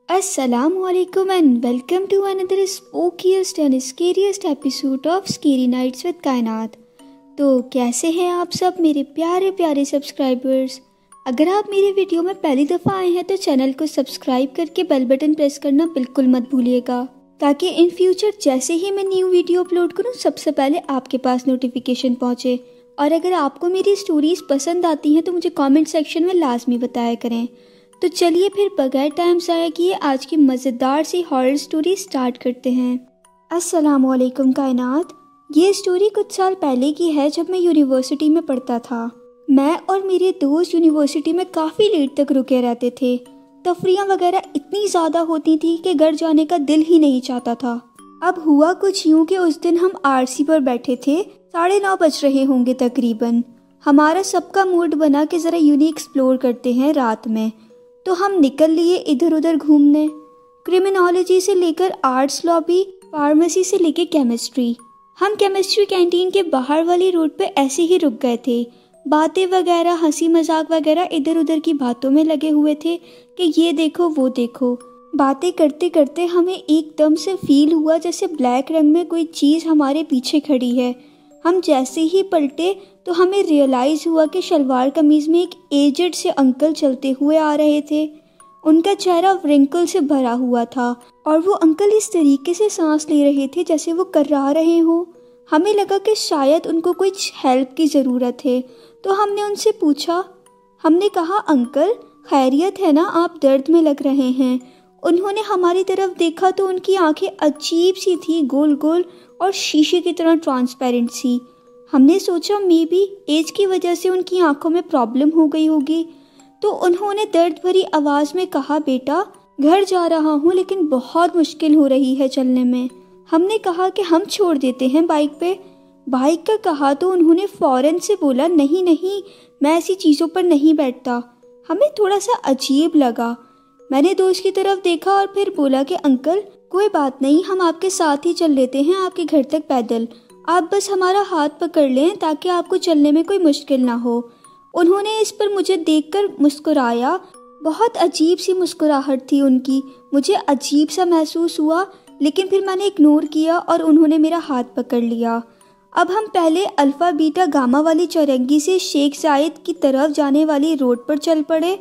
Assalamualaikum and welcome to another spookiest and scariest episode of Scary Nights with कायनात। तो कैसे हैं आप सब मेरे प्यारे प्यारे सब्सक्राइबर्स। अगर आप मेरे वीडियो में पहली दफ़ा आए हैं तो चैनल को सब्सक्राइब करके बेल बटन प्रेस करना बिल्कुल मत भूलिएगा, ताकि इन फ्यूचर जैसे ही मैं न्यू वीडियो अपलोड करूं सबसे पहले आपके पास नोटिफिकेशन पहुंचे। और अगर आपको मेरी स्टोरीज़ पसंद आती हैं तो मुझे कमेंट सेक्शन में लाजमी बताया करें। तो चलिए फिर बगैर टाइम ज़ाया किए आज की मज़ेदार सी हॉरर स्टोरी स्टार्ट करते हैं। अस्सलामुअलैकुम कायनात। ये स्टोरी कुछ साल पहले की है, जब मैं यूनिवर्सिटी में पढ़ता था। मैं और मेरे दोस्त यूनिवर्सिटी में काफ़ी लेट तक रुके रहते थे। तफरियाँ वगैरह इतनी ज़्यादा होती थी कि घर जाने का दिल ही नहीं चाहता था। अब हुआ कुछ यूँ कि उस दिन हम आरसी पर बैठे थे, 9:30 बज रहे होंगे तकरीबन। हमारा सबका मूड बना कि ज़रा यूनिक एक्सप्लोर करते हैं रात में, तो हम निकल लिए इधर उधर घूमने। क्रिमिनोलॉजी से लेकर आर्ट्स लॉबी, फार्मेसी से लेकर केमिस्ट्री। हम केमिस्ट्री कैंटीन के बाहर वाली रोड पे ऐसे ही रुक गए थे। बातें वगैरह, हंसी मजाक वगैरह इधर उधर की बातों में लगे हुए थे कि ये देखो वो देखो। बातें करते करते हमें एकदम से फील हुआ जैसे ब्लैक रंग में कोई चीज़ हमारे पीछे खड़ी है। हम जैसे ही पलटे तो हमें रियलाइज़ हुआ कि शलवार कमीज़ में एक एजेड से अंकल चलते हुए आ रहे थे। उनका चेहरा व्रिंकल से भरा हुआ था और वो अंकल इस तरीके से सांस ले रहे थे जैसे वो कर्रा रहे हों। हमें लगा कि शायद उनको कुछ हेल्प की ज़रूरत है, तो हमने उनसे पूछा। हमने कहा, अंकल खैरियत है ना, आप दर्द में लग रहे हैं। उन्होंने हमारी तरफ देखा तो उनकी आंखें अजीब सी थी, गोल गोल और शीशे की तरह ट्रांसपेरेंट सी। हमने सोचा मे बी एज की वजह से उनकी आंखों में प्रॉब्लम हो गई होगी। तो उन्होंने दर्द भरी आवाज़ में कहा, बेटा घर जा रहा हूँ लेकिन बहुत मुश्किल हो रही है चलने में। हमने कहा कि हम छोड़ देते हैं बाइक पे। बाइक का कहा तो उन्होंने फ़ौरन से बोला, नहीं नहीं मैं ऐसी चीज़ों पर नहीं बैठता। हमें थोड़ा सा अजीब लगा। मैंने दोस्त की तरफ देखा और फिर बोला कि अंकल कोई बात नहीं, हम आपके साथ ही चल लेते हैं आपके घर तक पैदल। आप बस हमारा हाथ पकड़ लें ताकि आपको चलने में कोई मुश्किल ना हो। उन्होंने इस पर मुझे देखकर मुस्कुराया। बहुत अजीब सी मुस्कुराहट थी उनकी। मुझे अजीब सा महसूस हुआ, लेकिन फिर मैंने इग्नोर किया और उन्होंने मेरा हाथ पकड़ लिया। अब हम पहले अल्फ़ा बीटा गामा वाली चौरंगी से शेख जायद की तरफ जाने वाली रोड पर चल पड़े।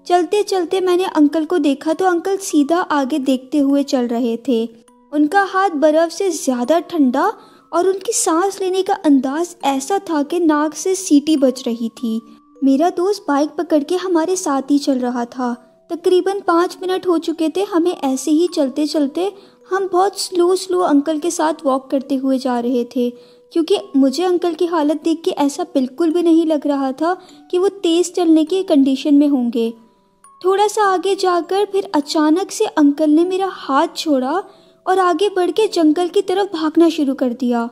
चलते चलते मैंने अंकल को देखा तो अंकल सीधा आगे देखते हुए चल रहे थे। उनका हाथ बर्फ़ से ज़्यादा ठंडा और उनकी सांस लेने का अंदाज ऐसा था कि नाक से सीटी बज रही थी। मेरा दोस्त बाइक पकड़ के हमारे साथ ही चल रहा था। तकरीबन 5 मिनट हो चुके थे हमें ऐसे ही चलते चलते। हम बहुत स्लो अंकल के साथ वॉक करते हुए जा रहे थे, क्योंकि मुझे अंकल की हालत देख के ऐसा बिल्कुल भी नहीं लग रहा था कि वो तेज़ चलने की कंडीशन में होंगे। थोड़ा सा आगे जाकर फिर अचानक से अंकल ने मेरा हाथ छोड़ा और आगे बढ़ के जंगल की तरफ भागना शुरू कर दिया।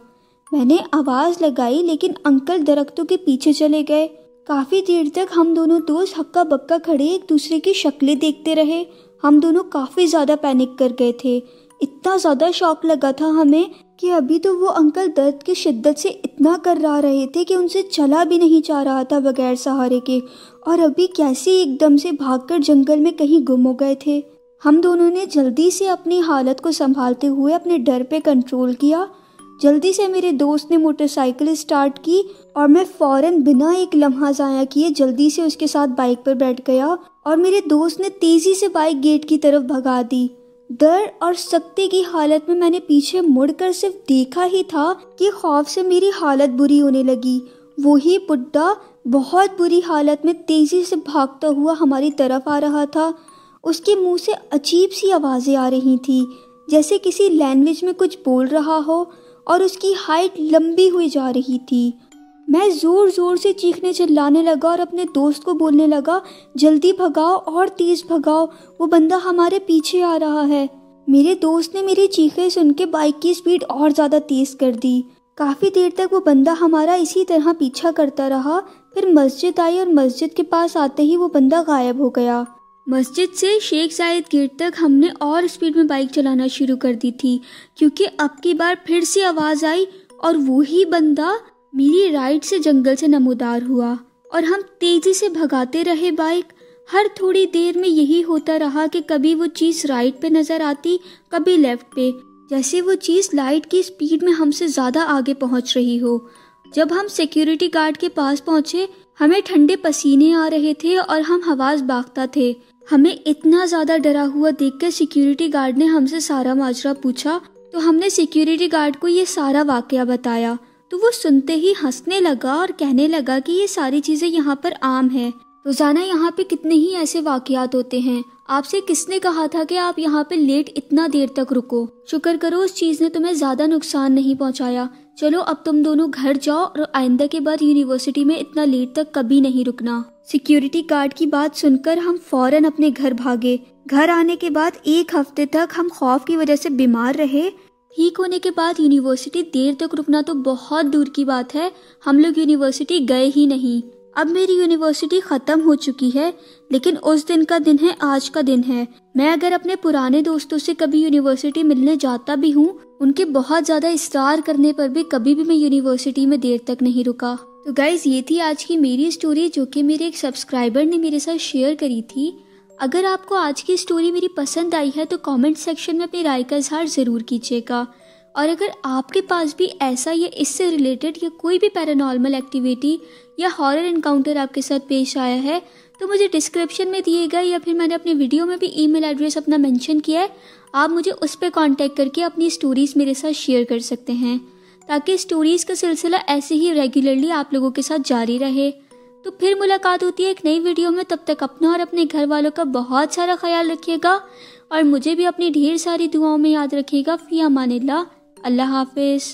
मैंने आवाज़ लगाई लेकिन अंकल दरख्तों के पीछे चले गए। काफ़ी देर तक हम दोनों दोस्त हक्का बक्का खड़े एक दूसरे की शक्लें देखते रहे। हम दोनों काफ़ी ज़्यादा पैनिक कर गए थे। इतना ज़्यादा शॉक लगा था हमें कि अभी तो वो अंकल दर्द की शिद्दत से इतना कर्रा रहे थे कि उनसे चला भी नहीं जा रहा था बगैर सहारे के, और अभी कैसे एकदम से भागकर जंगल में कहीं गुम हो गए थे। हम दोनों ने जल्दी से अपनी हालत को संभालते हुए अपने डर पे कंट्रोल किया। जल्दी से मेरे दोस्त ने मोटरसाइकिल स्टार्ट की और मैं फ़ौरन बिना एक लम्हा ज़ाया किए जल्दी से उसके साथ बाइक पर बैठ गया और मेरे दोस्त ने तेज़ी से बाइक गेट की तरफ भगा दी। डर और सख्ती की हालत में मैंने पीछे मुड़कर सिर्फ देखा ही था कि खौफ से मेरी हालत बुरी होने लगी। वही बुड्ढा बहुत बुरी हालत में तेज़ी से भागता हुआ हमारी तरफ आ रहा था। उसके मुंह से अजीब सी आवाज़ें आ रही थी, जैसे किसी लैंग्वेज में कुछ बोल रहा हो, और उसकी हाइट लंबी हुई जा रही थी। मैं ज़ोर ज़ोर से चीखने चिल्लाने लगा और अपने दोस्त को बोलने लगा, जल्दी भगाओ और तेज़ भगाओ, वो बंदा हमारे पीछे आ रहा है। मेरे दोस्त ने मेरी चीखें सुन के बाइक की स्पीड और ज़्यादा तेज़ कर दी। काफ़ी देर तक वो बंदा हमारा इसी तरह पीछा करता रहा। फिर मस्जिद आई और मस्जिद के पास आते ही वो बंदा गायब हो गया। मस्जिद से शेख जायद गेट तक हमने और स्पीड में बाइक चलाना शुरू कर दी थी, क्योंकि अब की बार फिर से आवाज़ आई और वही बंदा मेरी राइट से जंगल से नमूदार हुआ और हम तेज़ी से भगाते रहे बाइक। हर थोड़ी देर में यही होता रहा कि कभी वो चीज़ राइट पे नज़र आती, कभी लेफ्ट पे, जैसे वो चीज़ लाइट की स्पीड में हमसे ज़्यादा आगे पहुंच रही हो। जब हम सिक्योरिटी गार्ड के पास पहुंचे, हमें ठंडे पसीने आ रहे थे और हम हवास भागता थे। हमें इतना ज़्यादा डरा हुआ देखकर सिक्योरिटी गार्ड ने हमसे सारा माजरा पूछा, तो हमने सिक्योरिटी गार्ड को ये सारा वाकया बताया। तो वो सुनते ही हंसने लगा और कहने लगा कि ये सारी चीज़ें यहाँ पर आम है, रोज़ाना यहाँ पे कितने ही ऐसे वाकयात होते हैं। आपसे किसने कहा था कि आप यहाँ पे लेट इतना देर तक रुको? शुक्र करो उस चीज़ ने तुम्हें ज़्यादा नुकसान नहीं पहुँचाया। चलो अब तुम दोनों घर जाओ और आइंदा के बाद यूनिवर्सिटी में इतना लेट तक कभी नहीं रुकना। सिक्योरिटी गार्ड की बात सुनकर हम फौरन अपने घर भागे। घर आने के बाद 1 हफ्ते तक हम खौफ की वजह से बीमार रहे। ठीक होने के बाद यूनिवर्सिटी देर तक रुकना तो बहुत दूर की बात है, हम लोग यूनिवर्सिटी गए ही नहीं। अब मेरी यूनिवर्सिटी ख़त्म हो चुकी है, लेकिन उस दिन का दिन है, आज का दिन है। मैं अगर अपने पुराने दोस्तों से कभी यूनिवर्सिटी मिलने जाता भी हूँ, उनके बहुत ज़्यादा इस्रार करने पर भी कभी भी मैं यूनिवर्सिटी में देर तक नहीं रुका। तो गाइज़, ये थी आज की मेरी स्टोरी, जो कि मेरे एक सब्सक्राइबर ने मेरे साथ शेयर करी थी। अगर आपको आज की स्टोरी मेरी पसंद आई है तो कमेंट सेक्शन में अपनी राय का इजहार ज़रूर कीजिएगा। और अगर आपके पास भी ऐसा या इससे रिलेटेड या कोई भी पैरानॉर्मल एक्टिविटी या हॉरर एनकाउंटर आपके साथ पेश आया है, तो मुझे डिस्क्रिप्शन में दिए गए या फिर मैंने अपनी वीडियो में भी ईमेल एड्रेस अपना मेंशन किया है, आप मुझे उस पर कांटेक्ट करके अपनी स्टोरीज़ मेरे साथ शेयर कर सकते हैं, ताकि स्टोरीज़ का सिलसिला ऐसे ही रेगुलरली आप लोगों के साथ जारी रहे। तो फिर मुलाकात होती है एक नई वीडियो में। तब तक अपना और अपने घर वालों का बहुत सारा ख्याल रखिएगा और मुझे भी अपनी ढेर सारी दुआओं में याद रखिएगा। फ़ी अमानिल्लाह। अल्लाह हाफिज़।